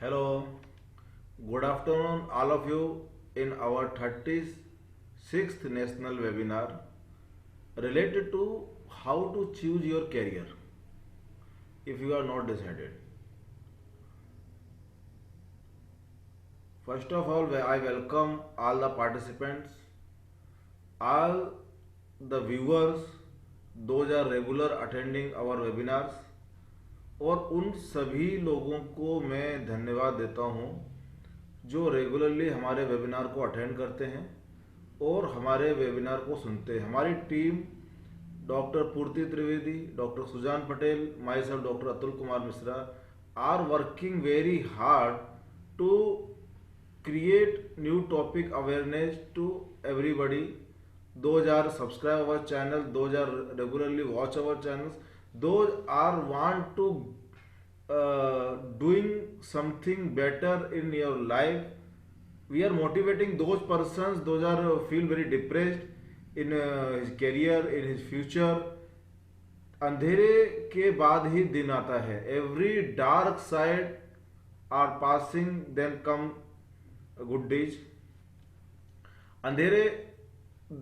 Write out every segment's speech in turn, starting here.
Hello, good afternoon, all of you, in our 36th national webinar related to how to choose your career if you are not decided. First of all, I welcome all the participants, all the viewers, those are regular attending our webinars, और उन सभी लोगों को मैं धन्यवाद देता हूँ जो रेगुलरली हमारे वेबिनार को अटेंड करते हैं और हमारे वेबिनार को सुनते हैं। हमारी team doctor Purti Trivedi, doctor Sujan Patel, myself doctor Atul Kumar Mishra are working very hard to create new topic awareness to everybody. Those are subscribe our channel, those are regularly watch our channels, those are want to doing something better in your life. We are motivating those persons, those are feel very depressed in his career, in his future. अंधेरे के बाद ही दिन आता है. Every dark side are passing, then come good days. अंधेरे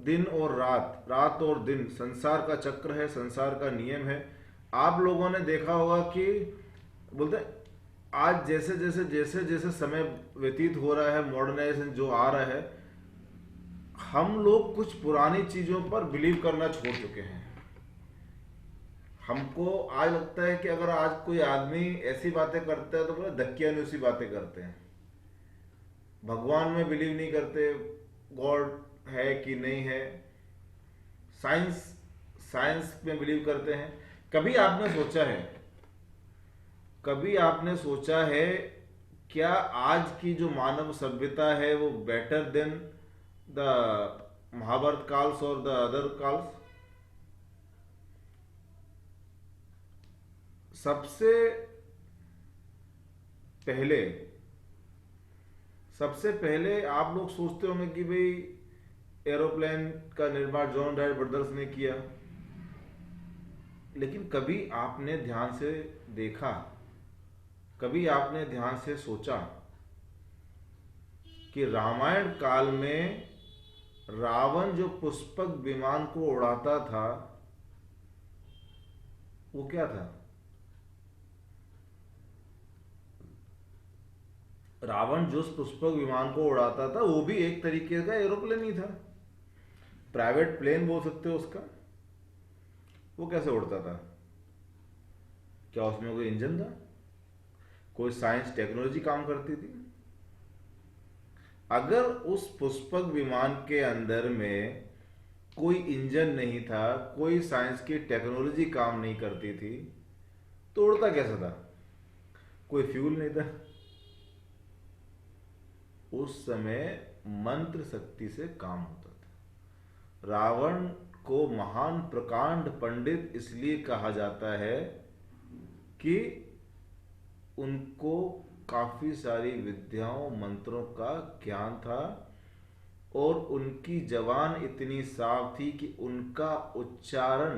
दिन और रात, रात और दिन संसार का चक्र है, संसार का नियम है. आप लोगों ने देखा होगा कि बोलते आज जैसे जैसे जैसे जैसे समय व्यतीत हो रहा है, मॉडर्नाइजेशन जो आ रहा है, हम लोग कुछ पुरानी चीजों पर बिलीव करना छोड़ चुके हैं. हमको आज लगता है कि अगर आज कोई आदमी ऐसी बातें करता है तो बोले धक्कियानुसी बातें करते हैं. भगवान में बिलीव नहीं करते, गॉड है कि नहीं है. साइंस में बिलीव करते हैं. कभी आपने सोचा है क्या आज की जो मानव सभ्यता है वो बेटर देन द महाभारत काल्स और द अदर काल्स? सबसे पहले आप लोग सोचते होंगे कि भाई एरोप्लेन का निर्माण जॉन राइट ब्रदर्स ने किया, लेकिन कभी आपने ध्यान से देखा, कभी आपने ध्यान से सोचा कि रामायण काल में रावण जो पुष्पक विमान को उड़ाता था वो क्या था? रावण जो पुष्पक विमान को उड़ाता था वो भी एक तरीके का एरोप्लेन ही था. प्राइवेट प्लेन बोल सकते हो उसका. वो कैसे उड़ता था? क्या उसमें कोई इंजन था? कोई साइंस टेक्नोलॉजी काम करती थी? अगर उस पुष्पक विमान के अंदर में कोई इंजन नहीं था, कोई साइंस की टेक्नोलॉजी काम नहीं करती थी, तो उड़ता कैसा था? कोई फ्यूल नहीं था. उस समय मंत्र शक्ति से काम होता था. रावण को महान प्रकांड पंडित इसलिए कहा जाता है कि उनको काफी सारी विद्याओं मंत्रों का ज्ञान था और उनकी जबान इतनी साफ थी कि उनका उच्चारण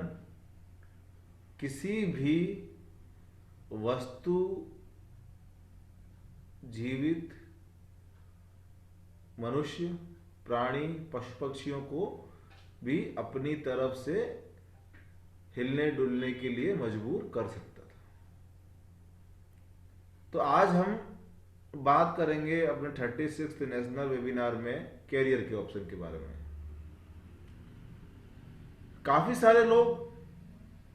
किसी भी वस्तु, जीवित मनुष्य, प्राणी, पशु पक्षियों को भी अपनी तरफ से हिलने डुलने के लिए मजबूर कर सकता था. तो आज हम बात करेंगे अपने 36th नेशनल वेबिनार में कैरियर के ऑप्शन के बारे में. काफी सारे लोग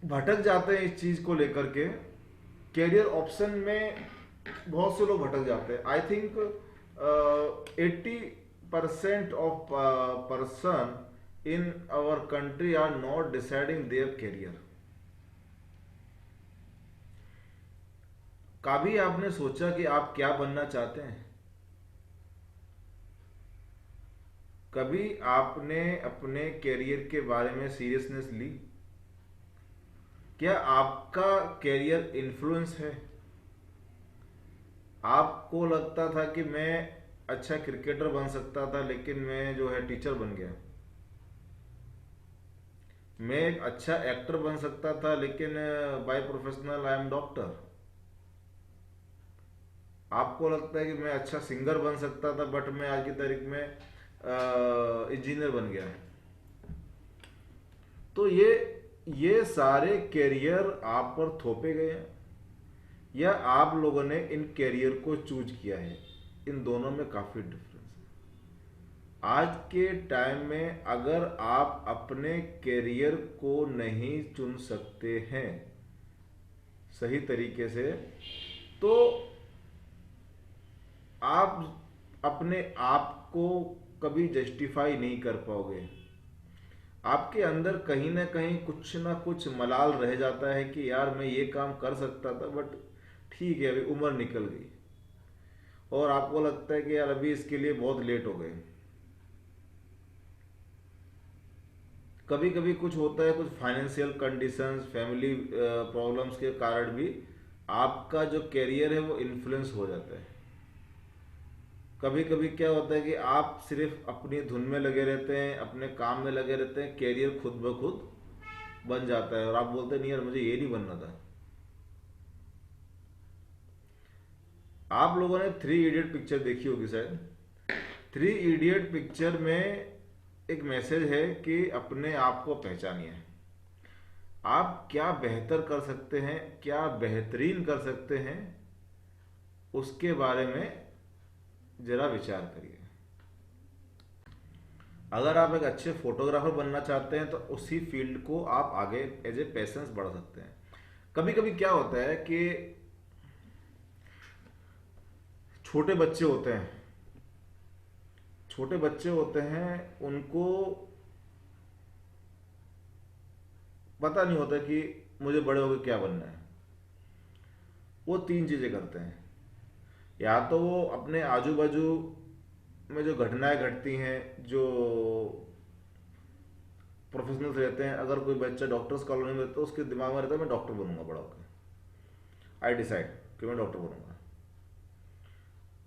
भटक जाते हैं इस चीज को लेकर के. कैरियर ऑप्शन में बहुत से लोग भटक जाते हैं. I think 80% of person in our country are not deciding their career. कभी आपने सोचा कि आप क्या बनना चाहते हैं? कभी आपने अपने कैरियर के बारे में सीरियसनेस ली? क्या आपका कैरियर इन्फ्लुएंस है? आपको लगता था कि मैं अच्छा क्रिकेटर बन सकता था, लेकिन मैं जो है टीचर बन गया. मैं एक अच्छा एक्टर बन सकता था, लेकिन by professional I am doctor. आपको लगता है कि मैं अच्छा सिंगर बन सकता था, बट मैं आज की तारीख में इंजीनियर बन गया। तो ये सारे कैरियर आप पर थोपे गए हैं या आप लोगों ने इन कैरियर को चूज किया है? इन दोनों में काफी डिफरेंस है। आज के टाइम में अगर आप अपने कैरियर को नहीं चुन सकते हैं सही तरीके से, तो आप अपने आप को कभी जस्टिफाई नहीं कर पाओगे। आपके अंदर कहीं ना कहीं कुछ ना कुछ मलाल रह जाता है कि यार मैं ये काम कर सकता था, बट ठीक है अभी उम्र निकल गई, और आपको लगता है कि यार अभी इसके लिए बहुत लेट हो गए। कभी कभी कुछ होता है, कुछ फाइनेंशियल कंडीशंस, फैमिली प्रॉब्लम्स के कारण भी आपका जो कैरियर है वो इन्फ्लुएंस हो जाता है। कभी कभी क्या होता है कि आप सिर्फ अपनी धुन में लगे रहते हैं, अपने काम में लगे रहते हैं, कैरियर खुद ब खुद बन जाता है और आप बोलते हैं नहीं यार मुझे ये नहीं बनना था। आप लोगों ने थ्री इडियट पिक्चर देखी होगी शायद। थ्री इडियट पिक्चर में एक मैसेज है कि अपने आप को पहचानिए। आप क्या बेहतर कर सकते हैं, क्या बेहतरीन कर सकते हैं, उसके बारे में जरा विचार करिए। अगर आप एक अच्छे फोटोग्राफर बनना चाहते हैं तो उसी फील्ड को आप आगे एज ए पैशंस बढ़ा सकते हैं। कभी कभी क्या होता है कि छोटे बच्चे होते हैं, छोटे बच्चे होते हैं, उनको पता नहीं होता कि मुझे बड़े होकर क्या बनना है। वो तीन चीजें करते हैं, या तो वो अपने आजू बाजू में जो घटनाएं घटती हैं, जो प्रोफेशनल्स रहते हैं, अगर कोई बच्चा डॉक्टर्स कॉलोनी में रहता है तो उसके दिमाग में रहता है मैं डॉक्टर बनूंगा बड़ा होकर, आई डिसाइड कि मैं डॉक्टर बनूंगा।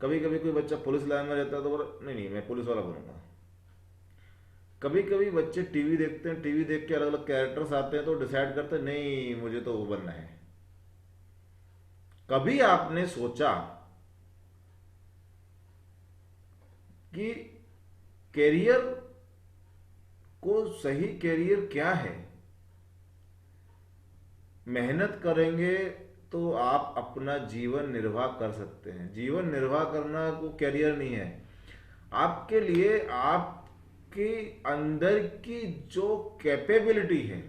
कभी कभी कोई बच्चा पुलिस लाइन में रहता है तो बोला नहीं नहीं मैं पुलिस वाला बनूंगा। कभी कभी बच्चे टीवी देखते हैं, टीवी देख के अलग अलग कैरेक्टर्स आते हैं तो डिसाइड करते हैं नहीं मुझे तो वो बनना है। कभी आपने सोचा कि कैरियर को सही कैरियर क्या है? मेहनत करेंगे तो आप अपना जीवन निर्वाह कर सकते हैं। जीवन निर्वाह करना को कैरियर नहीं है। आपके लिए आपके अंदर की जो कैपेबिलिटी है,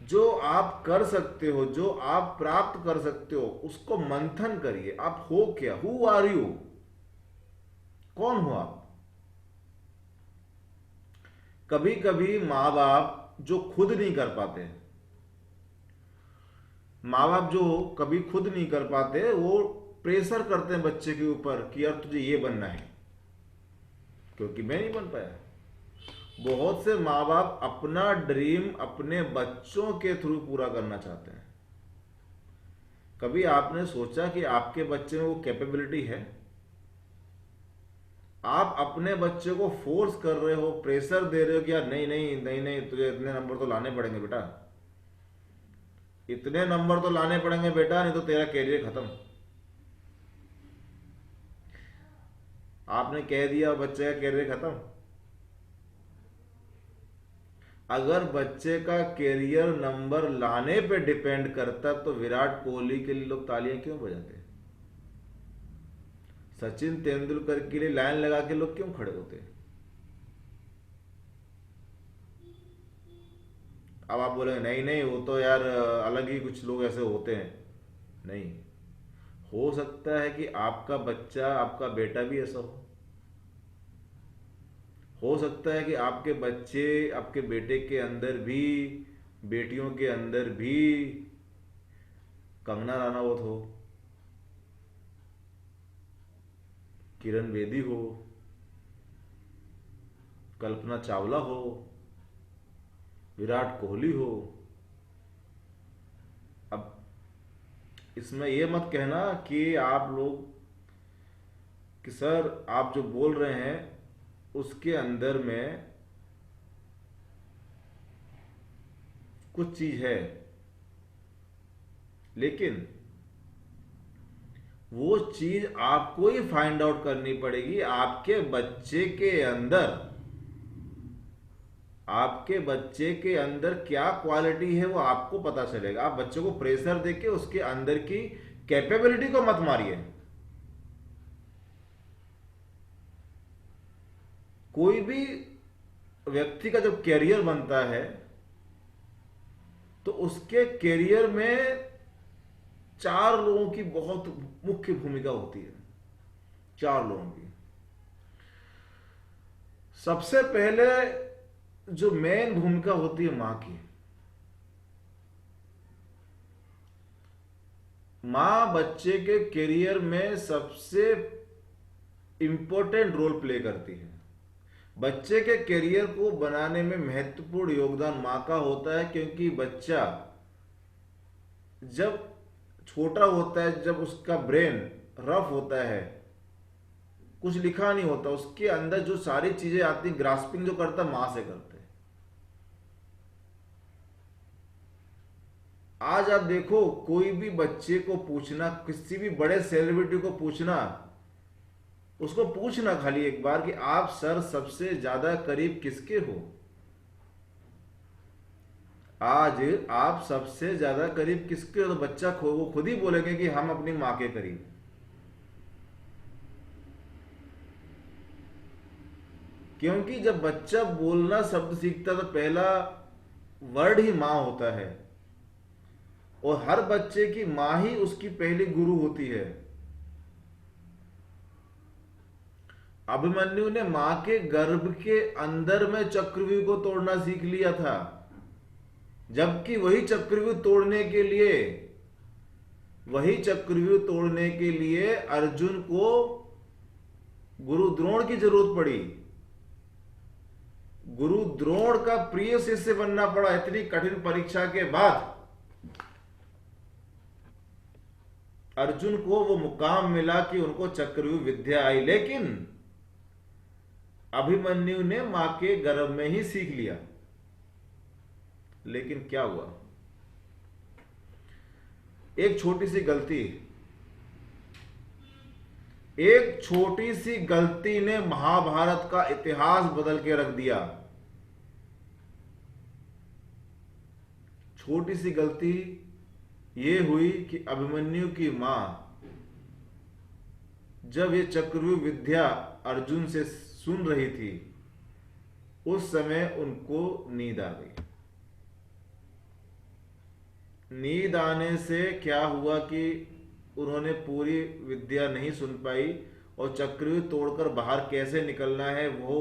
जो आप कर सकते हो, जो आप प्राप्त कर सकते हो, उसको मंथन करिए। आप हो क्या, हु आर यू, कौन हो आप? कभी कभी माँ बाप जो खुद नहीं कर पाते, माँ बाप जो कभी खुद नहीं कर पाते, वो प्रेशर करते हैं बच्चे के ऊपर कि यार तुझे ये बनना है, क्योंकि मैं नहीं बन पाया। बहुत से माँ बाप अपना ड्रीम अपने बच्चों के थ्रू पूरा करना चाहते हैं। कभी आपने सोचा कि आपके बच्चे में वो कैपेबिलिटी है? आप अपने बच्चे को फोर्स कर रहे हो, प्रेशर दे रहे हो कि यार नहीं नहीं नहीं नहीं तुझे इतने नंबर तो लाने पड़ेंगे बेटा, इतने नंबर तो लाने पड़ेंगे बेटा, नहीं तो तेरा कैरियर खत्म। आपने कह दिया बच्चे का कैरियर खत्म। अगर बच्चे का कैरियर नंबर लाने पे डिपेंड करता तो विराट कोहली के लिए लोग तालियां क्यों बजाते? सचिन तेंदुलकर के लिए लाइन लगा के लोग क्यों खड़े होते? अब आप बोलेंगे नहीं नहीं वो तो यार अलग ही कुछ लोग ऐसे होते हैं। नहीं, हो सकता है कि आपका बच्चा, आपका बेटा भी ऐसा हो सकता है कि आपके बच्चे, आपके बेटे के अंदर भी, बेटियों के अंदर भी कंगना रानावत हो, किरण बेदी हो, कल्पना चावला हो, विराट कोहली हो। अब इसमें यह मत कहना कि आप लोग कि सर आप जो बोल रहे हैं उसके अंदर में कुछ चीज है, लेकिन वो चीज आपको ही फाइंड आउट करनी पड़ेगी। आपके बच्चे के अंदर क्या क्वालिटी है वो आपको पता चलेगा। आप बच्चे को प्रेशर देके उसके अंदर की कैपेबिलिटी को मत मारिए। कोई भी व्यक्ति का जब कैरियर बनता है तो उसके कैरियर में चार लोगों की बहुत मुख्य भूमिका होती है। चार लोगों की। सबसे पहले जो मेन भूमिका होती है मां की। मां बच्चे के कैरियर में सबसे इंपॉर्टेंट रोल प्ले करती है। बच्चे के कैरियर को बनाने में महत्वपूर्ण योगदान मां का होता है, क्योंकि बच्चा जब छोटा होता है, जब उसका ब्रेन रफ होता है, कुछ लिखा नहीं होता, उसके अंदर जो सारी चीजें आती, ग्रास्पिंग जो करता है मां से करते हैं। आज आप देखो, कोई भी बच्चे को पूछना, किसी भी बड़े सेलिब्रिटी को पूछना, उसको पूछना खाली एक बार कि आप सर सबसे ज्यादा करीब किसके हो। आज आप सबसे ज्यादा करीब किसके हो, तो बच्चा वो खुद ही बोलेंगे कि हम अपनी मां के करीब। क्योंकि जब बच्चा बोलना शब्द सीखता है तो पहला वर्ड ही मां होता है, और हर बच्चे की मां ही उसकी पहली गुरु होती है। अभिमन्यु ने मां के गर्भ के अंदर में चक्रव्यूह को तोड़ना सीख लिया था, जबकि वही चक्रव्यूह तोड़ने के लिए अर्जुन को गुरु द्रोण की जरूरत पड़ी। गुरु द्रोण का प्रिय शिष्य बनना पड़ा इतनी कठिन परीक्षा के बाद। अर्जुन को वो मुकाम मिला कि उनको चक्रव्यूह विद्या आई, लेकिन अभिमन्यु ने मां के गर्भ में ही सीख लिया। लेकिन क्या हुआ, एक छोटी सी गलती ने महाभारत का इतिहास बदल के रख दिया। छोटी सी गलती यह हुई कि अभिमन्यु की मां जब ये चक्रव्यूह विद्या अर्जुन से सुन रही थी, उस समय उनको नींद आ गई। नींद आने से क्या हुआ कि उन्होंने पूरी विद्या नहीं सुन पाई, और चक्रव्यूह तोड़कर बाहर कैसे निकलना है वो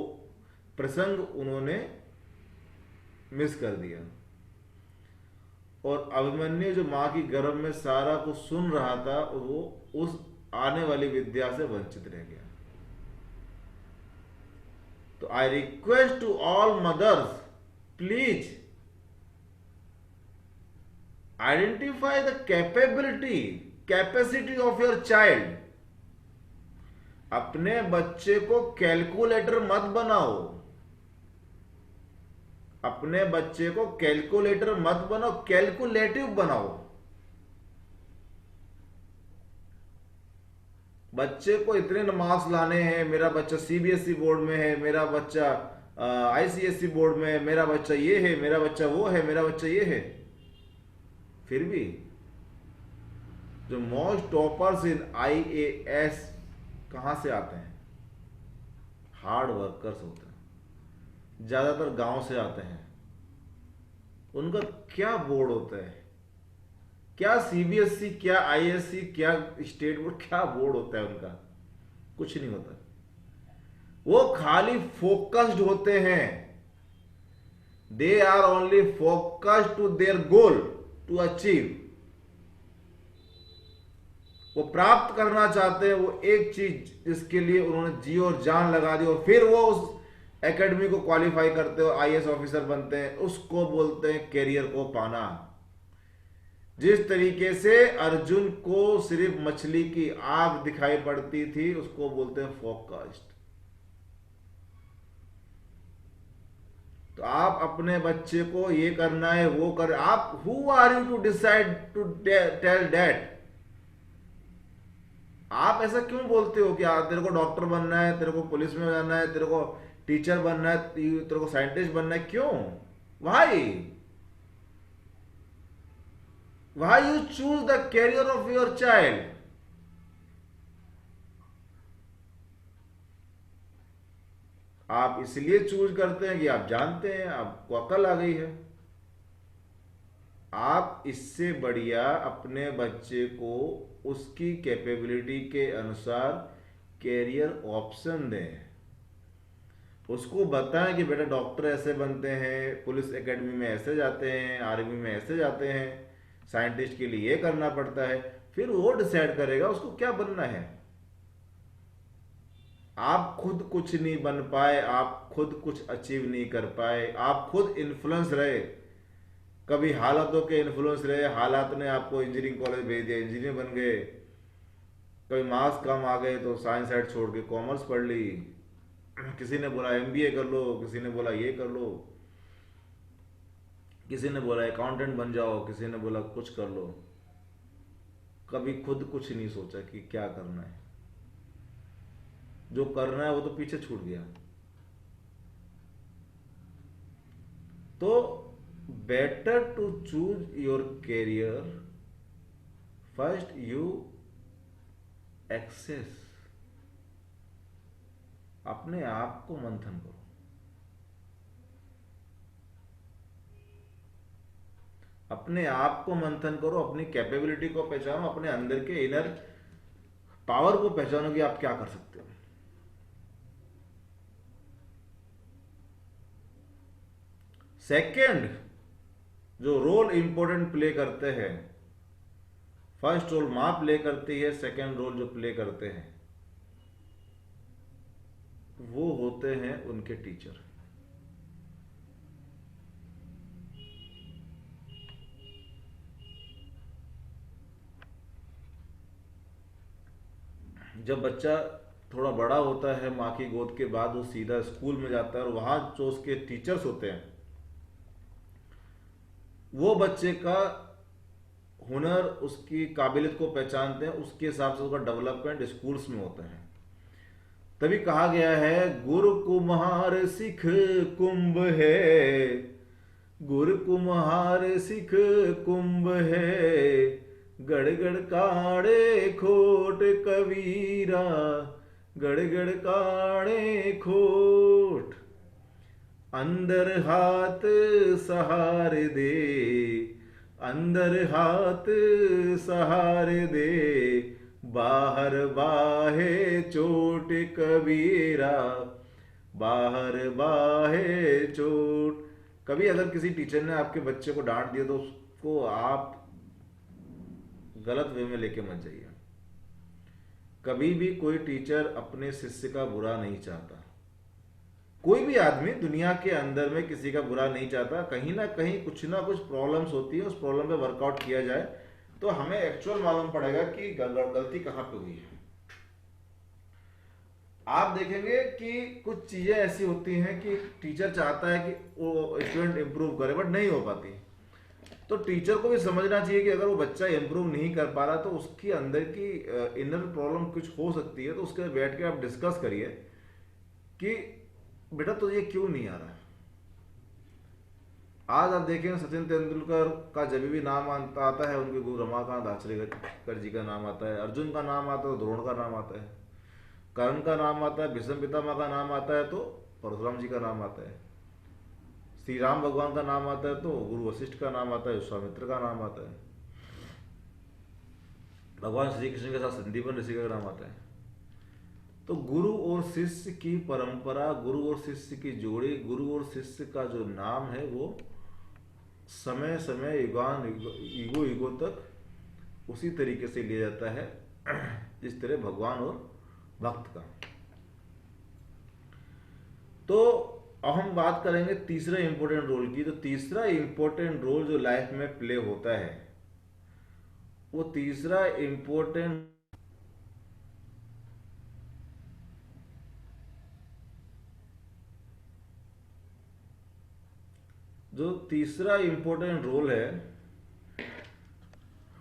प्रसंग उन्होंने मिस कर दिया। और अभिमन्यु जो मां की गर्भ में सारा कुछ सुन रहा था, वो उस आने वाली विद्या से वंचित रह गया। तो I request to all mothers, please identify the capacity of your child. अपने बच्चे को कैलकुलेटर मत बनाओ। अपने बच्चे को कैलकुलेटर मत बनाओ, कैलकुलेटिव बनाओ। बच्चे को इतने मार्क्स लाने हैं, मेरा बच्चा सीबीएसई बोर्ड में है, मेरा बच्चा आईसीएसई बोर्ड में है, मेरा बच्चा ये है, मेरा बच्चा वो है, मेरा बच्चा ये है। फिर भी जो मोस्ट टॉपर्स इन आईएएस कहां से आते हैं? हार्ड वर्कर्स होते हैं, ज्यादातर गांव से आते हैं। उनका क्या बोर्ड होता है, क्या सीबीएसई, क्या आईएससी, क्या स्टेट बोर्ड, क्या बोर्ड होता है उनका? कुछ नहीं होता। वो खाली फोकस्ड होते हैं। They are only focused to their goal to achieve. वो प्राप्त करना चाहते हैं वो एक चीज जिसके लिए उन्होंने जी और जान लगा दी, और फिर वो उस एकेडमी को क्वालिफाई करते हो, आईएएस ऑफिसर बनते हैं। उसको बोलते हैं कैरियर को पाना। जिस तरीके से अर्जुन को सिर्फ मछली की आग दिखाई पड़ती थी, उसको बोलते हैं फोकस्ड। तो आप अपने बच्चे को ये करना है, वो कर, आप who are you to decide to tell that? आप ऐसा क्यों बोलते हो कि तेरे को डॉक्टर बनना है, तेरे को पुलिस में जाना है, तेरे को टीचर बनना है, तेरे को साइंटिस्ट बनना है? क्यों? Why why you choose the career of your child? आप इसलिए चूज करते हैं कि आप जानते हैं, आपको अकल आ गई है। आप इससे बढ़िया अपने बच्चे को उसकी कैपेबिलिटी के अनुसार कैरियर ऑप्शन दें। उसको बताएं कि बेटा डॉक्टर ऐसे बनते हैं, पुलिस एकेडमी में ऐसे जाते हैं, आर्मी में ऐसे जाते हैं, साइंटिस्ट के लिए ये करना पड़ता है। फिर वो डिसाइड करेगा उसको क्या बनना है। आप खुद कुछ नहीं बन पाए, आप खुद कुछ अचीव नहीं कर पाए, आप खुद इन्फ्लुएंस रहे, कभी हालातों के इन्फ्लुएंस रहे, हालात ने आपको इंजीनियरिंग कॉलेज भेज दिया, इंजीनियर बन गए। कभी मार्क्स कम आ गए तो साइंस साइड छोड़ के कॉमर्स पढ़ ली। किसी ने बोला एमबीए कर लो, किसी ने बोला ये कर लो, किसी ने बोला अकाउंटेंट बन जाओ, किसी ने बोला कुछ कर लो। कभी खुद कुछ नहीं सोचा कि क्या करना है। जो करना है वो तो पीछे छूट गया। तो better to choose your career first you assess. अपने आप को मंथन करो, अपने आप को मंथन करो, अपनी कैपेबिलिटी को पहचानो, अपने अंदर के इनर पावर को पहचानो कि आप क्या कर सकते हो। सेकंड जो रोल इंपॉर्टेंट प्ले करते हैं, फर्स्ट रोल मां प्ले करती है, सेकंड रोल जो प्ले करते हैं वो होते हैं उनके टीचर। जब बच्चा थोड़ा बड़ा होता है माँ की गोद के बाद, वो सीधा स्कूल में जाता है और वहां जो उसके टीचर्स होते हैं वो बच्चे का हुनर, उसकी काबिलियत को पहचानते हैं, उसके हिसाब से उसका डेवलपमेंट स्कूल्स में होता है। तभी कहा गया है गुरु कुम्हार सिख कुंभ है, गुरु कुम्हार सिख कुंभ है, गड़ गड़ काड़े खोट कबीरा, गड़ गड़ काड़े खोट। अंदर हाथ सहारे दे, अंदर हाथ सहारे दे, बाहर बाहे चोट कबीरा, बाहर बाहे चोट। कभी अगर किसी टीचर ने आपके बच्चे को डांट दिया तो उसको आप गलत वे में लेके मत जाइए। कभी भी कोई टीचर अपने शिष्य का बुरा नहीं चाहता। कोई भी आदमी दुनिया के अंदर में किसी का बुरा नहीं चाहता। कहीं ना कुछ प्रॉब्लम्स होती है, उस प्रॉब्लम पे वर्कआउट किया जाए तो हमें एक्चुअल मालूम पड़ेगा कि गलती कहाँ पे हुई है। आप देखेंगे कि कुछ चीजें ऐसी होती हैं कि टीचर चाहता है कि वो स्टूडेंट इंप्रूव करे बट नहीं हो पाती। तो टीचर को भी समझना चाहिए कि अगर वो बच्चा इंप्रूव नहीं कर पा रहा तो उसकी अंदर की इनर प्रॉब्लम कुछ हो सकती है। तो उसके बैठ के आप डिस्कस करिए कि बेटा तो ये क्यों नहीं आ रहा। आज आप देखेंगे सचिन तेंदुलकर का जब भी नाम आता है, उनके गुरु रमाकांत आचरेकर जी का नाम आता है, अर्जुन का नाम आता है तो द्रोण का नाम आता है, कर्ण का नाम आता है, भीष्म पितामह का नाम आता है तो परशुराम जी का नाम आता है, श्री राम भगवान का नाम आता है तो गुरु वशिष्ठ का नाम आता है, विश्वामित्र का नाम आता है, भगवान श्री कृष्ण के साथ संदीपन ऋषि का नाम आता है। तो गुरु और शिष्य की परंपरा, गुरु और शिष्य की जोड़ी, गुरु और शिष्य का जो नाम है वो समय समय युगान युगो युगो तक उसी तरीके से लिया जाता है जिस तरह भगवान और भक्त का। तो अब हम बात करेंगे तीसरे इंपॉर्टेंट रोल की। तो तीसरा इंपॉर्टेंट रोल जो लाइफ में प्ले होता है, वो तीसरा इंपॉर्टेंट जो तीसरा इंपॉर्टेंट रोल है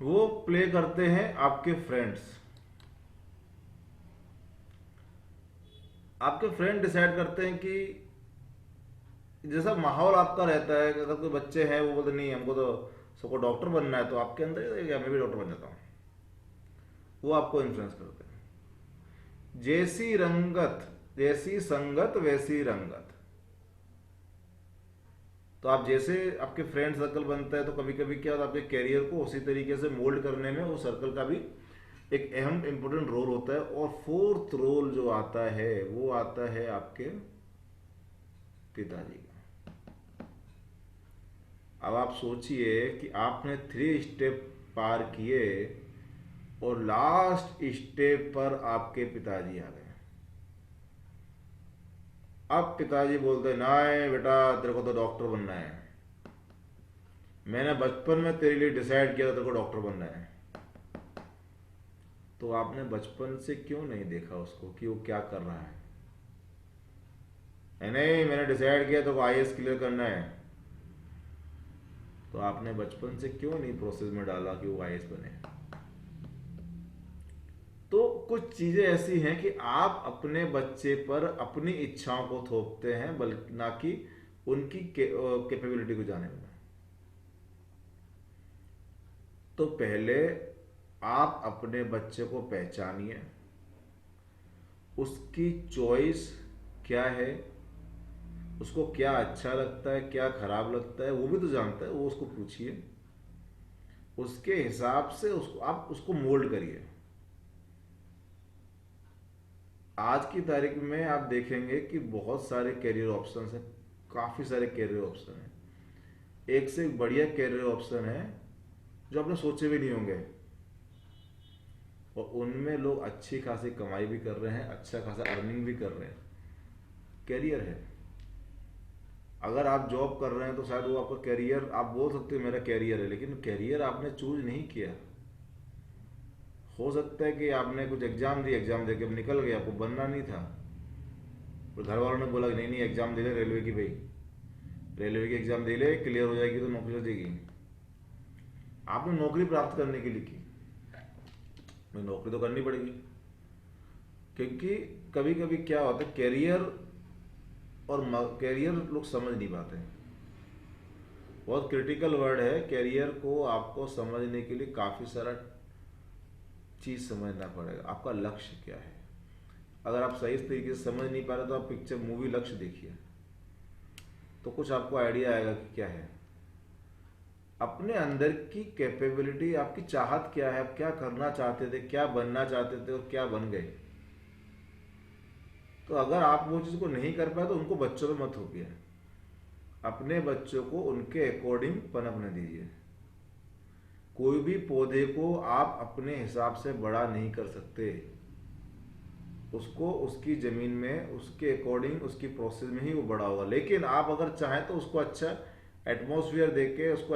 वो प्ले करते हैं आपके फ्रेंड्स। आपके फ्रेंड डिसाइड करते हैं कि जैसा माहौल आपका रहता है, अगर कोई बच्चे हैं वो बोलते नहीं हमको तो सबको डॉक्टर बनना है, तो आपके अंदर ये, मैं भी डॉक्टर बन जाता हूँ, वो आपको इन्फ्लुएंस करते हैं। जैसी रंगत, जैसी संगत वैसी रंगत। तो आप जैसे आपके फ्रेंड सर्कल बनता है, तो कभी कभी क्या होता है, आपके कैरियर को उसी तरीके से मोल्ड करने में वो सर्कल का भी एक अहम इंपॉर्टेंट रोल होता है। और फोर्थ रोल जो आता है वो आता है आपके पिताजी का। अब आप सोचिए कि आपने 3 स्टेप पार किए और लास्ट स्टेप पर आपके पिताजी आ गए। अब पिताजी बोलते ना बेटा तेरे को तो डॉक्टर बनना है, मैंने बचपन में तेरे लिए डिसाइड किया था तेरे को डॉक्टर बनना है। तो आपने बचपन से क्यों नहीं देखा उसको कि वो क्या कर रहा है? नहीं मैंने डिसाइड किया तो आईएएस क्लियर करना है। तो आपने बचपन से क्यों नहीं प्रोसेस में डाला कि वो आईएएस बने? तो कुछ चीजें ऐसी हैं कि आप अपने बच्चे पर अपनी इच्छाओं को थोपते हैं, बल्कि ना कि उनकी कैपेबिलिटी को जाने में। तो पहले आप अपने बच्चे को पहचानिए, उसकी चॉइस क्या है, उसको क्या अच्छा लगता है क्या खराब लगता है वो भी तो जानता है, वो उसको पूछिए, उसके हिसाब से उसको आप उसको मोल्ड करिए। आज की तारीख में आप देखेंगे कि बहुत सारे कैरियर ऑप्शन हैं, काफ़ी सारे कैरियर ऑप्शन हैं, एक से एक बढ़िया कैरियर ऑप्शन है जो आपने सोचे भी नहीं होंगे, और उनमें लोग अच्छी खासी कमाई भी कर रहे हैं, अच्छा खासा अर्निंग भी कर रहे हैं। कैरियर है। अगर आप जॉब कर रहे हैं तो शायद वो आपका कैरियर, आप बोल सकते हो मेरा कैरियर है, लेकिन कैरियर आपने चूज नहीं किया। हो सकता है कि आपने कुछ एग्जाम दिए, एग्जाम देके अब निकल गए, आपको बनना नहीं था, और घर वालों ने बोला कि नहीं नहीं एग्जाम दे ले रेलवे की, भाई रेलवे की एग्जाम दे ले, क्लियर हो जाएगी तो नौकरी हो जाएगी। आपने नौकरी प्राप्त करने के लिए की, मैं नौकरी तो करनी पड़ेगी। क्योंकि कभी कभी क्या होता है, कैरियर और कैरियर लोग समझ नहीं पाते हैं। बहुत क्रिटिकल वर्ड है कैरियर को, आपको समझने के लिए काफ़ी सारा चीज़ समझना पड़ेगा। आपका लक्ष्य क्या है? अगर आप सही तरीके से समझ नहीं पा रहे तो आप पिक्चर मूवी लक्ष्य देखिए, तो कुछ आपको आइडिया आएगा कि क्या है। अपने अंदर की कैपेबिलिटी, आपकी चाहत क्या है, आप क्या करना चाहते थे, क्या बनना चाहते थे और क्या बन गए। तो अगर आप वो चीज़ को नहीं कर पाए तो उनको बच्चों में मत थोपिए, अपने बच्चों को उनके अकॉर्डिंग पनपने दीजिए। कोई भी पौधे को आप अपने हिसाब से बड़ा नहीं कर सकते, उसको उसकी ज़मीन में उसके अकॉर्डिंग उसकी प्रोसेस में ही वो बड़ा होगा। लेकिन आप अगर चाहें तो उसको अच्छा एटमॉस्फेयर देके, उसको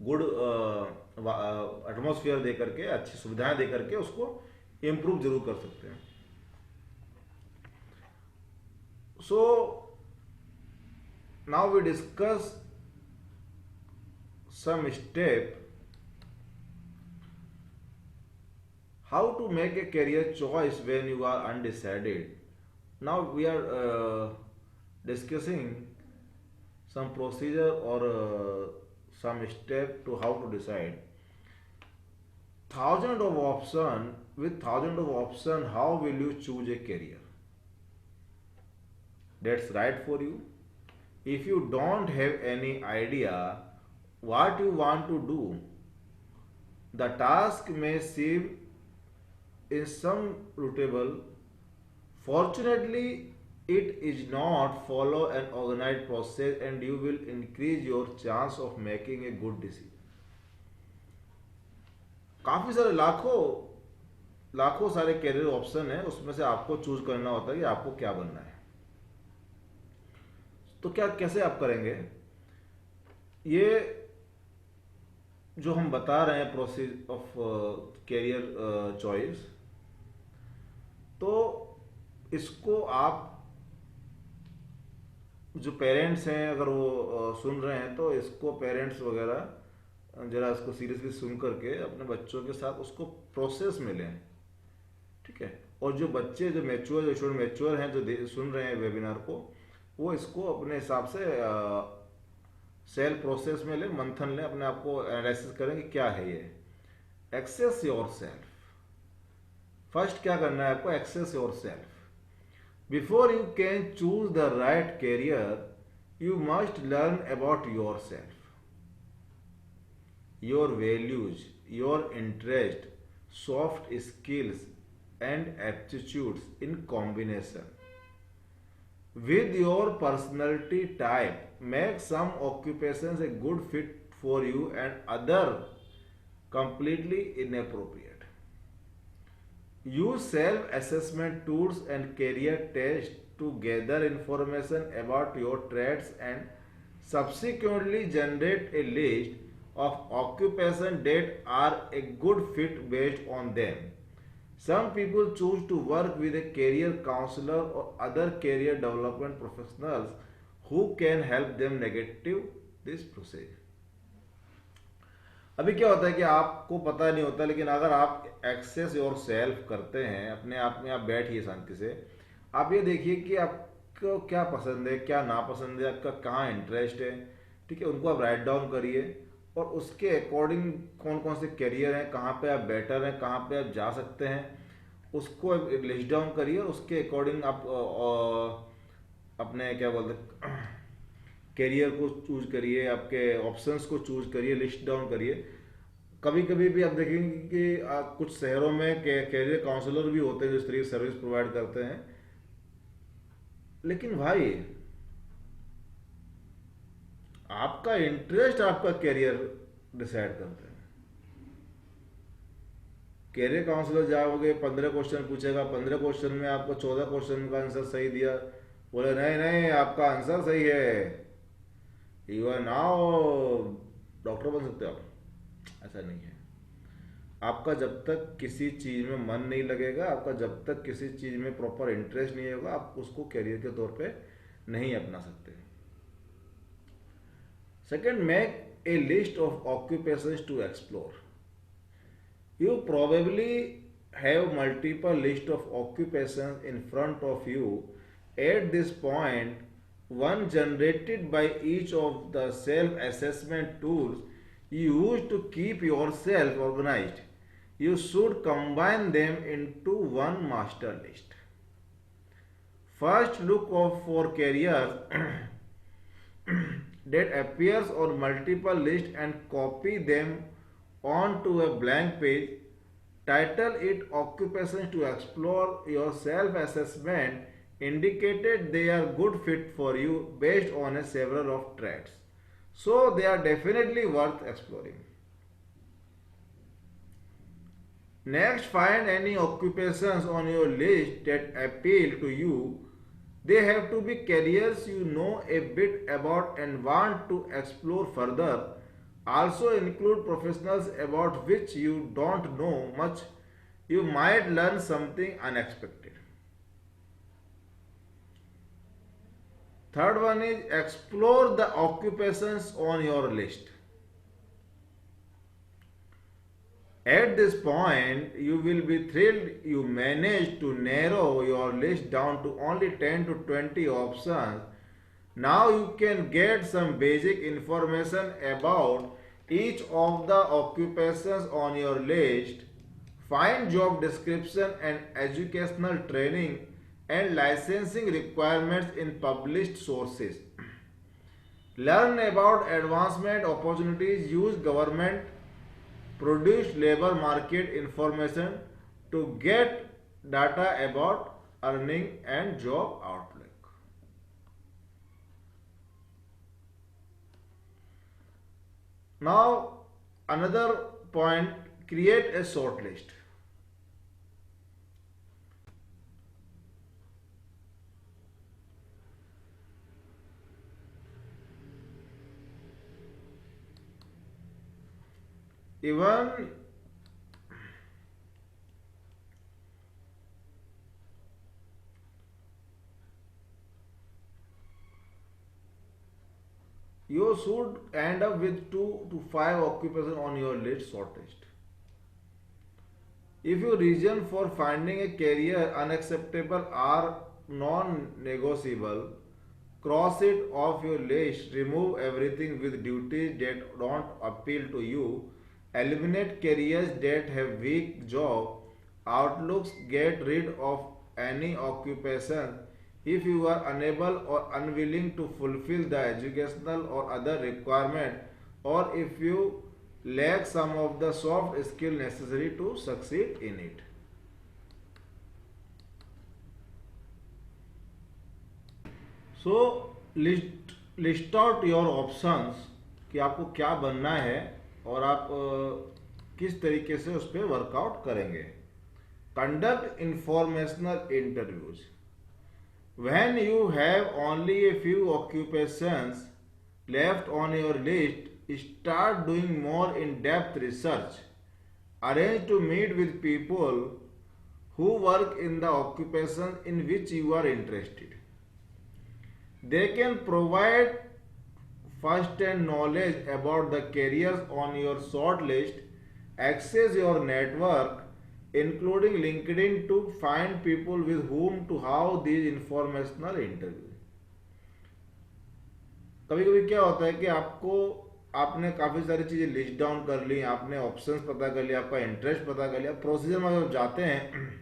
गुड एटमॉस्फेयर दे करके, अच्छी सुविधाएं दे करके उसको इम्प्रूव जरूर कर सकते हैं। So now we discuss some step how to make a career choice when you are undecided. Now we are discussing some procedure or some step to how to decide. Thousand of option, with thousand of option, how will you choose a career that's right for you? If you don't have any idea what you want to do, the task may seem insurmountable. Fortunately, it is not. Follow an organized process and you will increase your chance of making a good decision. काफ़ी सारे लाखों लाखों सारे career option है, उसमें से आपको choose करना होता है कि आपको क्या बनना है। तो क्या कैसे आप करेंगे? ये जो हम बता रहे हैं प्रोसेस ऑफ कैरियर चॉइस, तो इसको आप जो पेरेंट्स हैं अगर वो सुन रहे हैं तो इसको पेरेंट्स वगैरह जरा इसको सीरियसली सुन करके अपने बच्चों के साथ उसको प्रोसेस में लें। ठीक है। और जो बच्चे जो स्टूडेंट मैच्योर हैं, सुन रहे हैं वेबिनार को, वो इसको अपने हिसाब से सेल प्रोसेस में ले, मंथन ले, अपने आप को एनालिसिस करें कि क्या है ये। Access your self. फर्स्ट क्या करना है आपको, assess yourself. Before you can choose the right career you must learn about yourself, your values, your interest, soft skills and aptitudes in combination with your personality type make some occupations a good fit for you and other completely inappropriate. Use self-assessment tools and career tests to gather information about your traits and subsequently generate a list of occupations that are a good fit based on them. Some people choose to work with a career counselor or other career development professionals who can help them navigate this process. अभी क्या होता है कि आपको पता नहीं होता, लेकिन अगर आप एक्सेस योर सेल्फ करते हैं, अपने आप में आप बैठिए शांति से, आप ये देखिए कि आपको क्या पसंद है, क्या नापसंद है, आपका कहाँ इंटरेस्ट है, ठीक है, उनको आप राइट डाउन करिए और उसके अकॉर्डिंग कौन कौन से करियर हैं, कहाँ पे आप बेटर हैं, कहाँ पे आप जा सकते हैं, उसको लिस्ट डाउन करिए और उसके अकॉर्डिंग आप अपने क्या बोलते करियर को चूज करिए, आपके ऑप्शंस को चूज करिए, लिस्ट डाउन करिए। कभी कभी भी आप देखेंगे कि कुछ शहरों में कैरियर काउंसलर भी होते हैं जो इस तरीके सर्विस प्रोवाइड करते हैं, लेकिन भाई आपका इंटरेस्ट आपका कैरियर डिसाइड करते हैं। कैरियर काउंसलर जाओगे, 15 क्वेश्चन पूछेगा, 15 क्वेश्चन में आपको 14 क्वेश्चन का आंसर सही दिया, बोले नहीं नहीं आपका आंसर सही है, यू आर नाउ डॉक्टर बन सकते हो आप। ऐसा नहीं है। आपका जब तक किसी चीज में मन नहीं लगेगा, आपका जब तक किसी चीज में प्रॉपर इंटरेस्ट नहीं होगा, आप उसको कैरियर के तौर पे नहीं अपना सकते। Second, make a list of occupations to explore. You probably have multiple list of occupations in front of you at this point, one generated by each of the self-assessment tools you use to keep yourself organized. You should combine them into one master list. First, look for careers that appears on multiple lists and copy them onto a blank page. Title it occupations to explore. Your self-assessment indicated they are good fit for you based on a several of traits, so they are definitely worth exploring. Next, find any occupations on your list that appeal to you. They have to be careers you know a bit about and want to explore further. Also include professionals about which you don't know much. You might learn something unexpected. Third one is explore the occupations on your list. At this point, you will be thrilled you managed to narrow your list down to only 10 to 20 options. Now you can get some basic information about each of the occupations on your list. Find job description and educational training and licensing requirements in published sources. Learn about advancement opportunities. Use government produced labor market information to get data about earning and job outlook. Now, another point, create a short list. Even you should end up with 2 to 5 occupations on your list shortlist. If your reason for finding a career unacceptable or non-negotiable, cross it off your list. Remove everything with duties that don't appeal to you. Eliminate careers that have weak job outlooks. Get rid of any occupation if you are unable or unwilling to fulfill the educational or other requirement, or if you lack some of the soft skill necessary to succeed in it. So list out your options कि आपको क्या बनना है और आप किस तरीके से उस पर वर्कआउट करेंगे. Conduct informational interviews. When you have only a few occupations left on your list, start doing more in depth research. Arrange to meet with people who work in the occupation in which you are interested. They can provide first-hand knowledge about the careers on your short list. Access your network, including LinkedIn, to find people with whom to have these informational interviews. कभी कभी क्या होता है कि आपने काफ़ी सारी चीज़ें लिस्ट डाउन कर ली, आपने ऑप्शंस पता कर लिया, आपका इंटरेस्ट पता कर लिया. प्रोसीजर में जब जाते हैं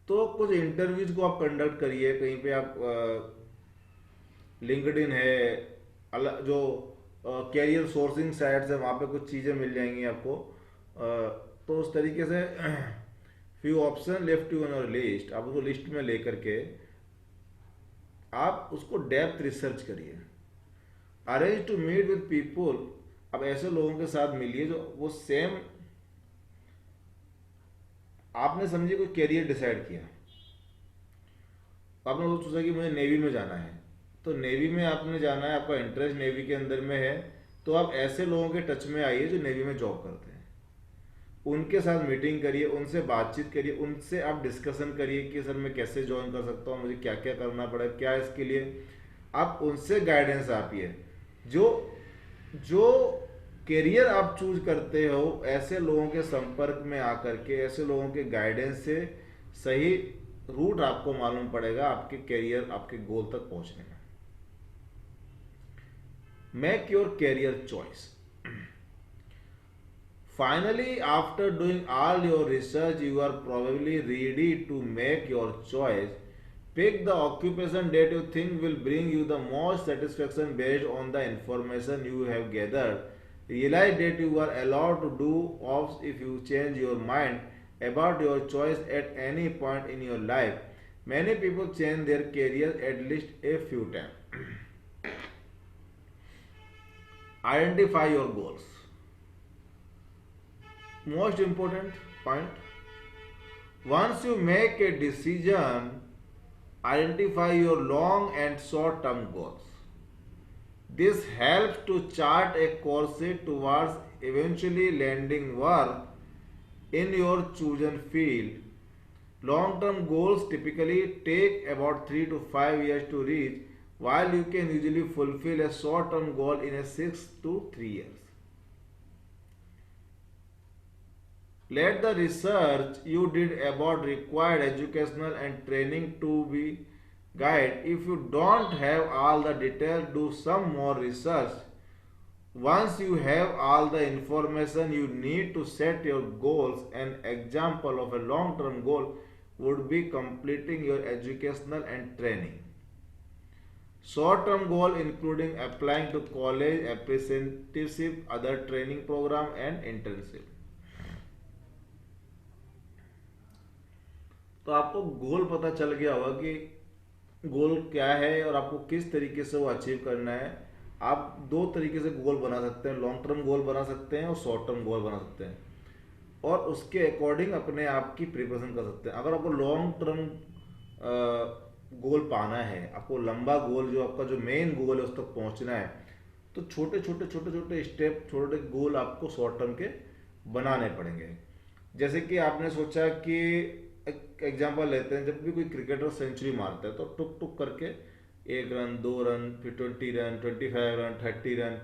तो कुछ इंटरव्यूज को आप कंडक्ट करिए. कहीं पे आप लिंक्डइन है, जो कैरियर सोर्सिंग साइट्स है, वहाँ पे कुछ चीज़ें मिल जाएंगी आपको. तो उस तरीके से few option left you on your list, आप उसको लिस्ट में लेकर के आप उसको डेप्थ रिसर्च करिए. Arrange to meet with people. अब ऐसे लोगों के साथ मिलिए जो वो सेम, आपने समझिए कोई कैरियर डिसाइड किया, आपने वो सोचा कि मुझे नेवी में जाना है, तो नेवी में आपने जाना है, आपका इंटरेस्ट नेवी के अंदर में है, तो आप ऐसे लोगों के टच में आइए जो नेवी में जॉब करते हैं. उनके साथ मीटिंग करिए, उनसे बातचीत करिए, उनसे आप डिस्कशन करिए कि सर मैं कैसे ज्वाइन कर सकता हूँ, मुझे क्या क्या करना पड़ेगा, क्या इसके लिए आप उनसे गाइडेंस आपिए. जो करियर आप चूज करते हो, ऐसे लोगों के संपर्क में आकर के, ऐसे लोगों के गाइडेंस से सही रूट आपको मालूम पड़ेगा आपके करियर, आपके गोल तक पहुंचने में. Make your career choice. Finally, after doing all your research, you are probably ready to make your choice. Pick the occupation that you think will bring you the most satisfaction based on the information you have gathered. Realize that you are allowed to do off if you change your mind about your choice at any point in your life. Many people change their career at least a few times. Identify your goals. Most important point. Once you make a decision, identify your long and short term goals. This helps to chart a course towards eventually landing work in your chosen field. Long term goals typically take about 3 to 5 years to reach, while you can usually fulfill a short term goal in 6 to 3 years. Let the research you did about required educational and training to be guide. If you don't have all the details, do some more research. Once you have all the information you need to set your goals, an example of a long-term goal would be completing your educational and training. Short-term goal including applying to college, apprenticeship, other training program and internship. तो आपको गोल पता चल गया होगा कि गोल क्या है और आपको किस तरीके से वो अचीव करना है. आप दो तरीके से गोल बना सकते हैं, लॉन्ग टर्म गोल बना सकते हैं और शॉर्ट टर्म गोल बना सकते हैं, और उसके अकॉर्डिंग अपने आप की प्रिपरेशन कर सकते हैं. अगर आपको लॉन्ग टर्म गोल पाना है, आपको लंबा गोल, जो आपका जो मेन गोल है उस तक पहुंचना है, तो छोटे छोटे स्टेप, छोटे गोल आपको शॉर्ट टर्म के बनाने पड़ेंगे. जैसे कि आपने सोचा कि एग्जाम्पल लेते हैं, जब भी कोई क्रिकेटर सेंचुरी मारता है तो टुक टुक करके 1 रन, 2 रन, फिर 20 रन, 25 रन, 30 रन,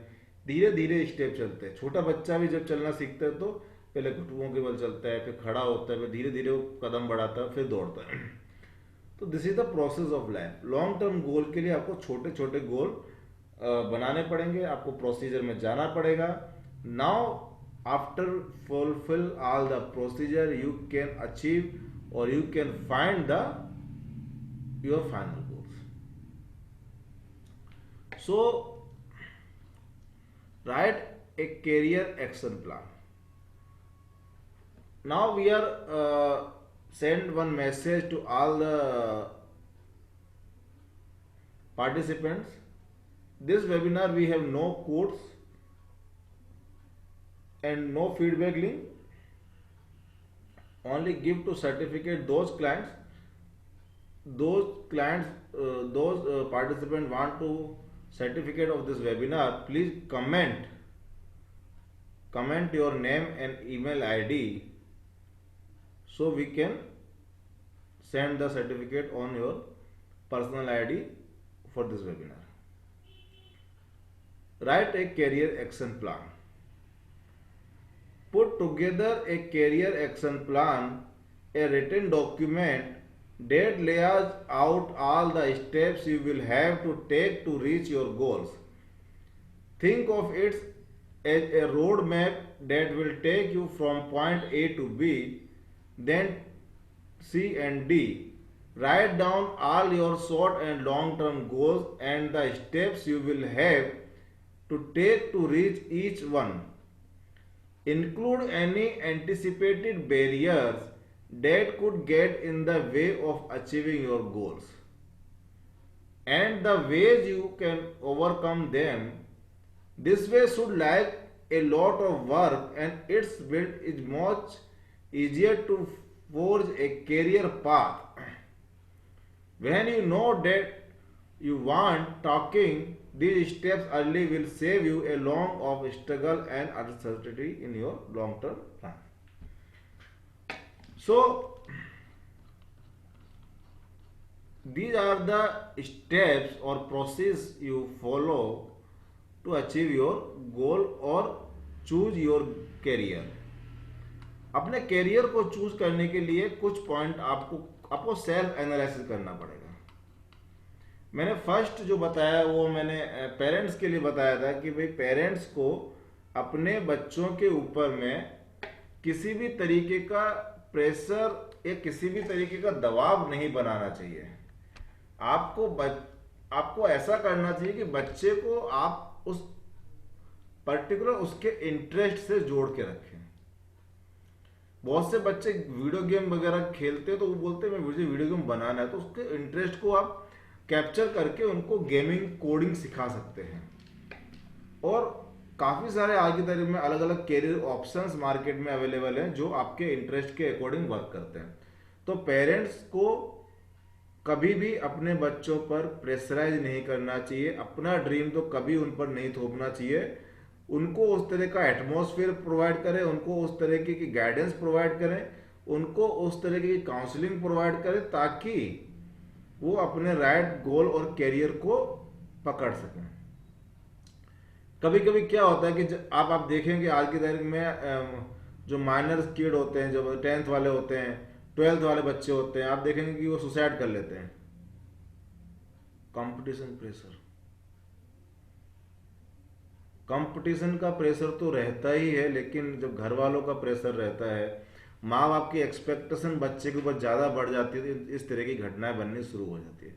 धीरे धीरे स्टेप चलते हैं. छोटा बच्चा भी जब चलना सीखता है तो पहले घुटनों के बल चलता है, फिर खड़ा होता है, फिर धीरे धीरे वो कदम बढ़ाता है, फिर दौड़ता है। तो this is the process of life. Long term goal के लिए आपको छोटे छोटे गोल बनाने पड़ेंगे, आपको प्रोसीजर में जाना पड़ेगा। Now after fulfil all the procedure you can achieve और you can find the your final goals. So write a career action plan. Now we are send one message to all the participants. This webinar we have no quotes and no feedback link. Only give to certificate those participants want to certificate of this webinar. Please comment your name and email ID. So we can send the certificate on your personal ID for this webinar. Write a career action plan. Put together a career action plan, a written document that lays out all the steps you will have to take to reach your goals. Think of it as a road map that will take you from point A to B, then C and D. Write down all your short and long term goals and the steps you will have to take to reach each one. Include any anticipated barriers that could get in the way of achieving your goals and the ways you can overcome them. This way should like a lot of work and its build is much easier to forge a career path. When you know that you want, talking these steps early will save you a long of struggle and uncertainty in your long term plan. So these are the steps or process you follow to achieve your goal or choose your career. अपने career को choose करने के लिए कुछ point आपको self analysis करना पड़ेगा। मैंने फर्स्ट जो बताया वो मैंने पेरेंट्स के लिए बताया था कि भाई पेरेंट्स को अपने बच्चों के ऊपर में किसी भी तरीके का प्रेशर या किसी भी तरीके का दबाव नहीं बनाना चाहिए। आपको ऐसा करना चाहिए कि बच्चे को आप उस पर्टिकुलर उसके इंटरेस्ट से जोड़ के रखें। बहुत से बच्चे वीडियो गेम वगैरह खेलते हैं तो वो बोलते हैं मुझे वीडियो गेम बनाना है, तो उसके इंटरेस्ट को आप कैप्चर करके उनको गेमिंग कोडिंग सिखा सकते हैं। और काफ़ी सारे आज की तारीख में अलग अलग कैरियर ऑप्शंस मार्केट में अवेलेबल हैं जो आपके इंटरेस्ट के अकॉर्डिंग वर्क करते हैं। तो पेरेंट्स को कभी भी अपने बच्चों पर प्रेशराइज नहीं करना चाहिए, अपना ड्रीम तो कभी उन पर नहीं थोपना चाहिए। उनको उस तरह का एटमॉस्फेयर प्रोवाइड करें, उनको उस तरह की गाइडेंस प्रोवाइड करें, उनको उस तरह की काउंसलिंग प्रोवाइड करें ताकि वो अपने राइट गोल और कैरियर को पकड़ सकें। कभी कभी क्या होता है कि आप देखेंगे आज की तारीख में जो माइनर किड होते हैं, जो 10th वाले होते हैं, 12th वाले बच्चे होते हैं, आप देखेंगे कि वो सुसाइड कर लेते हैं। कंपटीशन प्रेशर, कंपटीशन का प्रेशर तो रहता ही है, लेकिन जब घर वालों का प्रेशर रहता है, माँ बाप की एक्सपेक्टेशन बच्चे के ऊपर ज़्यादा बढ़ जाती है, तो इस तरह की घटनाएं बननी शुरू हो जाती है।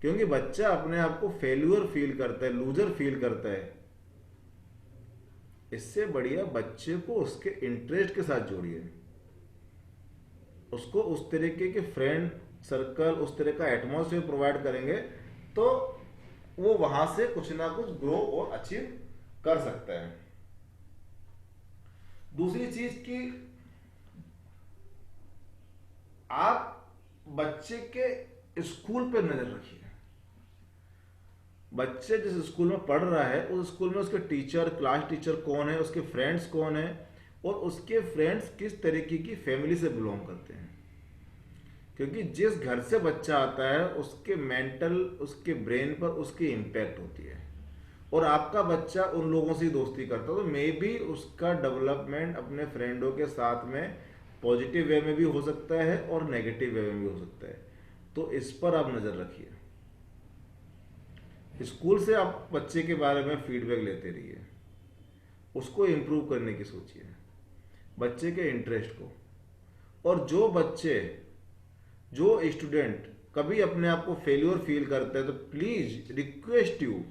क्योंकि बच्चा अपने आप को फेल्यूर फील करता है, लूजर फील करता है। इससे बढ़िया बच्चे को उसके इंटरेस्ट के साथ जोड़िए, उसको उस तरीके के फ्रेंड सर्कल, उस तरह का एटमॉस्फेयर प्रोवाइड करेंगे तो वो वहां से कुछ ना कुछ ग्रो और अचीव कर सकता है। दूसरी चीज कि आप बच्चे के स्कूल पर नजर रखिए। बच्चे जिस स्कूल में पढ़ रहा है उस स्कूल में उसके टीचर, क्लास टीचर कौन है, उसके फ्रेंड्स कौन है और उसके फ्रेंड्स किस तरीके की फैमिली से बिलोंग करते हैं। क्योंकि जिस घर से बच्चा आता है उसके मेंटल, उसके ब्रेन पर उसकी इम्पैक्ट होती है। और आपका बच्चा उन लोगों से ही दोस्ती करता है, तो मे बी उसका डेवलपमेंट अपने फ्रेंडों के साथ में पॉजिटिव वे में भी हो सकता है और नेगेटिव वे में भी हो सकता है। तो इस पर आप नज़र रखिए। स्कूल से आप बच्चे के बारे में फीडबैक लेते रहिए, उसको इम्प्रूव करने की सोचिए, बच्चे के इंटरेस्ट को। और जो स्टूडेंट कभी अपने आप को फेल्योर फील करते हैं, तो प्लीज रिक्वेस्ट यू,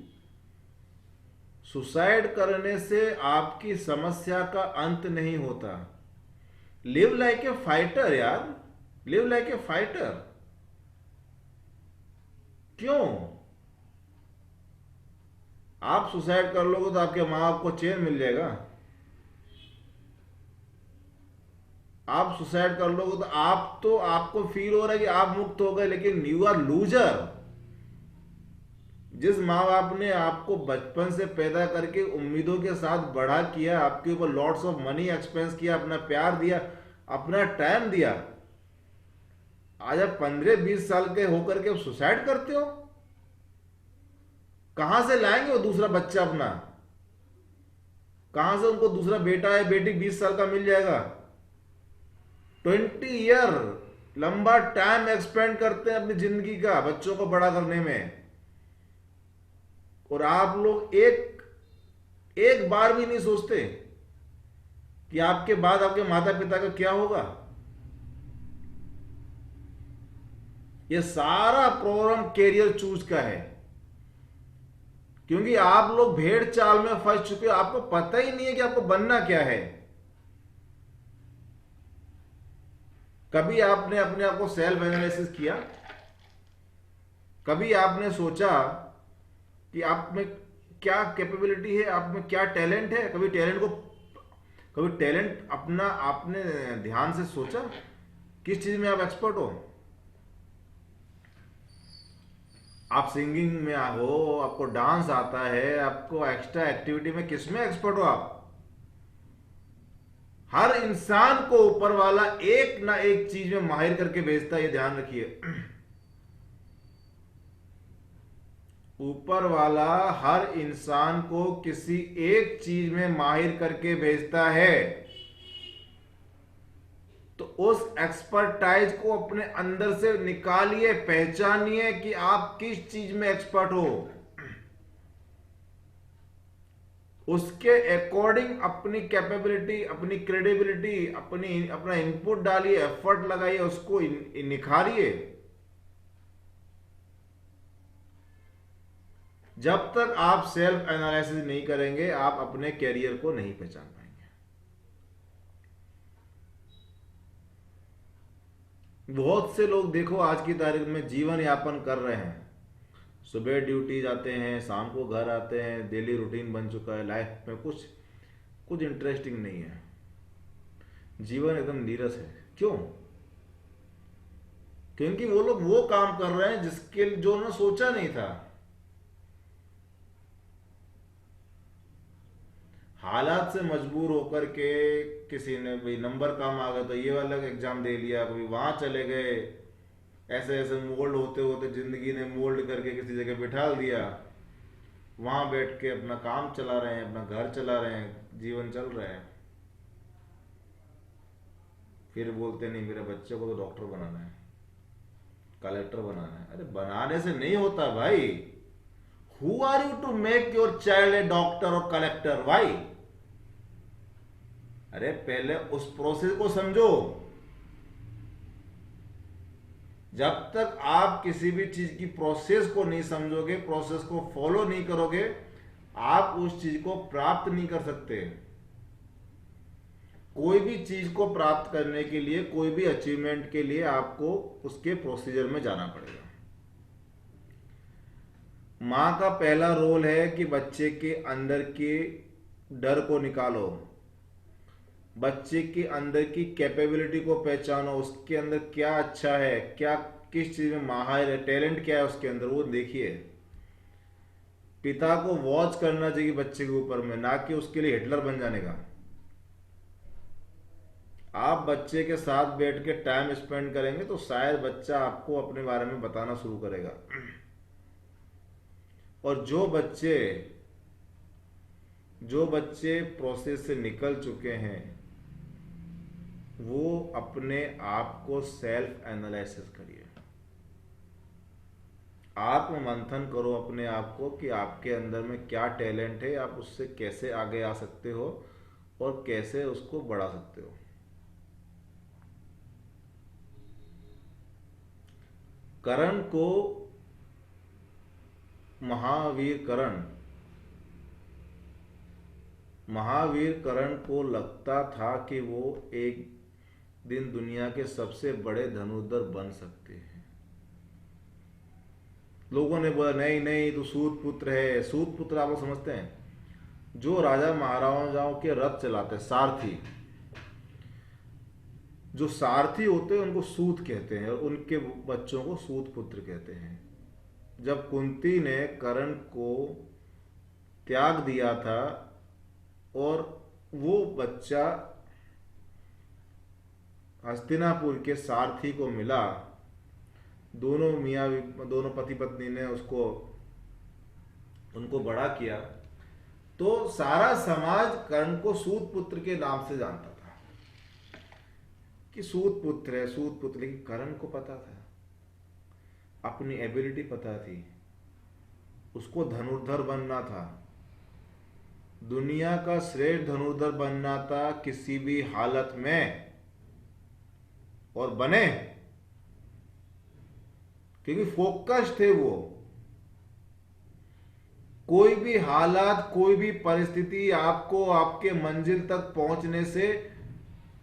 सुसाइड करने से आपकी समस्या का अंत नहीं होता। लिव लाइक ए फाइटर यार, लिव लाइक ए फाइटर। क्यों? आप सुसाइड कर लोगे तो आपके माँ बाप को चैन मिल जाएगा? आप सुसाइड कर लोगे तो आपको फील हो रहा है कि आप मुक्त हो गए, लेकिन यू आर लूजर। जिस माँ बाप ने आपको बचपन से पैदा करके उम्मीदों के साथ बड़ा किया, आपके ऊपर लॉट्स ऑफ मनी एक्सपेंस किया, अपना प्यार दिया, अपना टाइम दिया, आज आप 15-20 साल के होकर के सुसाइड करते हो? कहां से लाएंगे वो दूसरा बच्चा अपना? कहां से उनको दूसरा बेटा है बेटी 20 साल का मिल जाएगा? 20 ईयर लंबा टाइम एक्सपेंड करते हैं अपनी जिंदगी का बच्चों को बड़ा करने में, और आप लोग एक बार भी नहीं सोचते कि आपके बाद आपके माता पिता का क्या होगा। ये सारा प्रॉब्लम कैरियर चूज का है, क्योंकि आप लोग भेड़ चाल में फंस चुके हो। आपको पता ही नहीं है कि आपको बनना क्या है। कभी आपने अपने आप को सेल्फ एनालिसिस किया? कभी आपने सोचा कि आप में क्या कैपेबिलिटी है, आप में क्या टैलेंट है? कभी टैलेंट अपना आपने ध्यान से सोचा? किस चीज में आप एक्सपर्ट हो? आप सिंगिंग में हो, आपको डांस आता है, आपको एक्स्ट्रा एक्टिविटी में किस में एक्सपर्ट हो आप? हर इंसान को ऊपर वाला एक ना एक चीज में माहिर करके भेजता है, ये ध्यान रखिए। ऊपर वाला हर इंसान को किसी एक चीज में माहिर करके भेजता है, तो उस एक्सपर्टाइज को अपने अंदर से निकालिए, पहचानिए कि आप किस चीज में एक्सपर्ट हो। उसके अकॉर्डिंग अपनी कैपेबिलिटी, अपनी क्रेडिबिलिटी, अपना इनपुट डालिए, एफर्ट लगाइए, उसको निखारिए। जब तक आप सेल्फ एनालिसिस नहीं करेंगे, आप अपने कैरियर को नहीं पहचान पाएंगे। बहुत से लोग देखो आज की तारीख में जीवन यापन कर रहे हैं, सुबह ड्यूटी जाते हैं, शाम को घर आते हैं, डेली रूटीन बन चुका है, लाइफ में कुछ इंटरेस्टिंग नहीं है, जीवन एकदम नीरस है। क्यों? क्योंकि वो लोग वो काम कर रहे हैं जो उन्होंने सोचा नहीं था। हालात से मजबूर होकर के किसी ने भाई नंबर कम आ गया तो ये वाला एग्जाम दे लिया, कभी वहां चले गए, ऐसे ऐसे मोल्ड होते होते जिंदगी ने मोल्ड करके किसी जगह बिठा दिया, वहां बैठ के अपना काम चला रहे हैं, अपना घर चला रहे हैं, जीवन चल रहा है। फिर बोलते नहीं मेरे बच्चे को तो डॉक्टर बनाना है, कलेक्टर बनाना है। अरे बनाने से नहीं होता भाई। Who are you to make your child a doctor और कलेक्टर? भाई अरे पहले उस प्रोसेस को समझो। जब तक आप किसी भी चीज की प्रोसेस को नहीं समझोगे, प्रोसेस को फॉलो नहीं करोगे, आप उस चीज को प्राप्त नहीं कर सकते। कोई भी चीज को प्राप्त करने के लिए, कोई भी अचीवमेंट के लिए आपको उसके प्रोसीजर में जाना पड़ेगा। मां का पहला रोल है कि बच्चे के अंदर के डर को निकालो, बच्चे के अंदर की कैपेबिलिटी को पहचानो, उसके अंदर क्या अच्छा है, क्या किस चीज में माहिर है, टैलेंट क्या है उसके अंदर, वो देखिए। पिता को वॉच करना चाहिए बच्चे के ऊपर में, ना कि उसके लिए हिटलर बन जाने का। आप बच्चे के साथ बैठ के टाइम स्पेंड करेंगे तो शायद बच्चा आपको अपने बारे में बताना शुरू करेगा। और जो बच्चे जो बच्चे प्रोसेस से निकल चुके हैं वो अपने आप को सेल्फ एनालिसिस करिए, आत्म मंथन करो अपने आप को कि आपके अंदर में क्या टैलेंट है, आप उससे कैसे आगे आ सकते हो और कैसे उसको बढ़ा सकते हो। करण को महावीर करण को लगता था कि वो एक दिन दुनिया के सबसे बड़े धनुर्धर बन सकते हैं। लोगों ने बोला नहीं नहीं तू सूत पुत्र है। सूत पुत्र आप लोग समझते हैं, जो राजा महाराजाओं के रथ चलाते, सारथी, जो सारथी होते हैं उनको सूत कहते हैं और उनके बच्चों को सूत पुत्र कहते हैं। जब कुंती ने कर्ण को त्याग दिया था और वो बच्चा हस्तिनापुर के सारथी को मिला, दोनों पति पत्नी ने उनको बड़ा किया, तो सारा समाज कर्ण को सूत पुत्र के नाम से जानता था कि सूत पुत्र है, सूत पुत्र। लेकिन कर्ण को पता था, अपनी एबिलिटी पता थी, उसको धनुर्धर बनना था, दुनिया का श्रेष्ठ धनुर्धर बनना था किसी भी हालत में, और बने, क्योंकि फोकस थे वो। कोई भी हालात, कोई भी परिस्थिति आपको आपके मंजिल तक पहुंचने से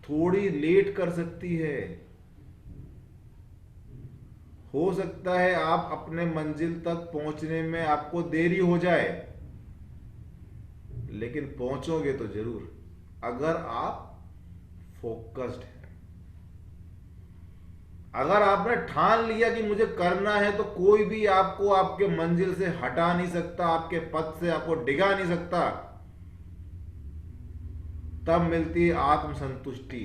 थोड़ी लेट कर सकती है। हो सकता है आप अपने मंजिल तक पहुंचने में आपको देरी हो जाए, लेकिन पहुंचोगे तो जरूर, अगर आप फोकस्ड हैं। अगर आपने ठान लिया कि मुझे करना है, तो कोई भी आपको आपके मंजिल से हटा नहीं सकता, आपके पथ से आपको डिगा नहीं सकता। तब मिलती है आत्मसंतुष्टि।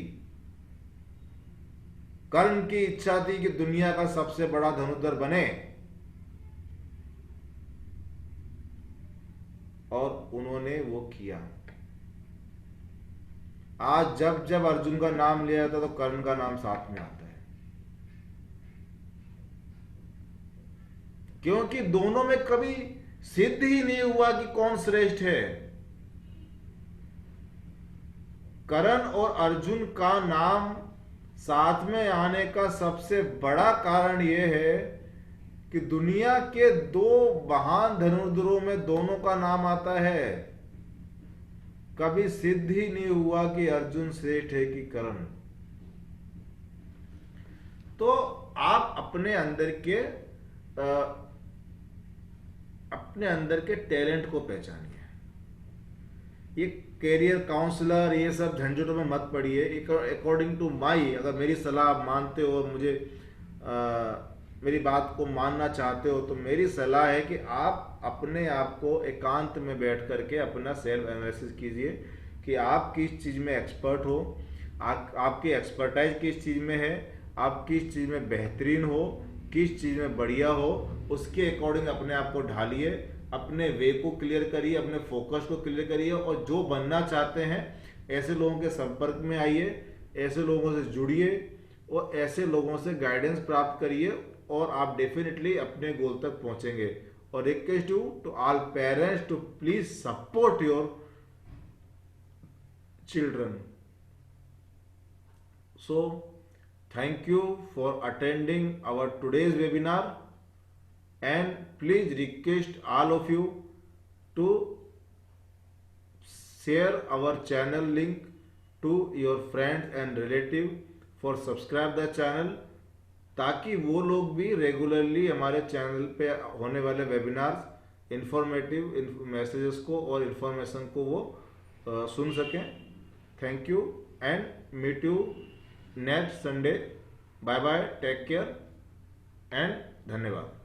कर्ण की इच्छा थी कि दुनिया का सबसे बड़ा धनुर्धर बने, और उन्होंने वो किया। आज जब जब अर्जुन का नाम लिया जाता तो कर्ण का नाम साथ में आता है, क्योंकि दोनों में कभी सिद्ध ही नहीं हुआ कि कौन श्रेष्ठ है। कर्ण और अर्जुन का नाम साथ में आने का सबसे बड़ा कारण यह है कि दुनिया के दो महान धनुर्धरों में दोनों का नाम आता है। कभी सिद्ध ही नहीं हुआ कि अर्जुन श्रेष्ठ है कि कर्ण। तो आप अपने अंदर के टैलेंट को पहचानिए। ये कैरियर काउंसलर ये सब झंझटों में मत पड़िए। अकॉर्डिंग टू माई, अगर मेरी सलाह आप मानते हो और मुझे मेरी बात को मानना चाहते हो, तो मेरी सलाह है कि आप अपने आप को एकांत में बैठ करके अपना सेल्फ एनालिसिस कीजिए कि आप किस चीज़ में एक्सपर्ट हो, आपकी एक्सपर्टाइज किस चीज़ में है, आप किस चीज़ में बेहतरीन हो, किस चीज़ में बढ़िया हो, उसके अकॉर्डिंग अपने आप को ढालिए, अपने वे को क्लियर करिए, अपने फोकस को क्लियर करिए, और जो बनना चाहते हैं ऐसे लोगों के संपर्क में आइए, ऐसे लोगों से जुड़िए और ऐसे लोगों से गाइडेंस प्राप्त करिए, और आप डेफिनेटली अपने गोल तक पहुंचेंगे। और request you to all parents to please support your children. So, thank you for attending our today's webinar, and please request all of you to share our channel link to your friends and relative for subscribe the channel, ताकि वो लोग भी regularly हमारे channel पे होने वाले webinars, informative messages को और इन्फॉर्मेशन को वो सुन सकें। Thank you and meet you next Sunday. Bye bye, take care and धन्यवाद।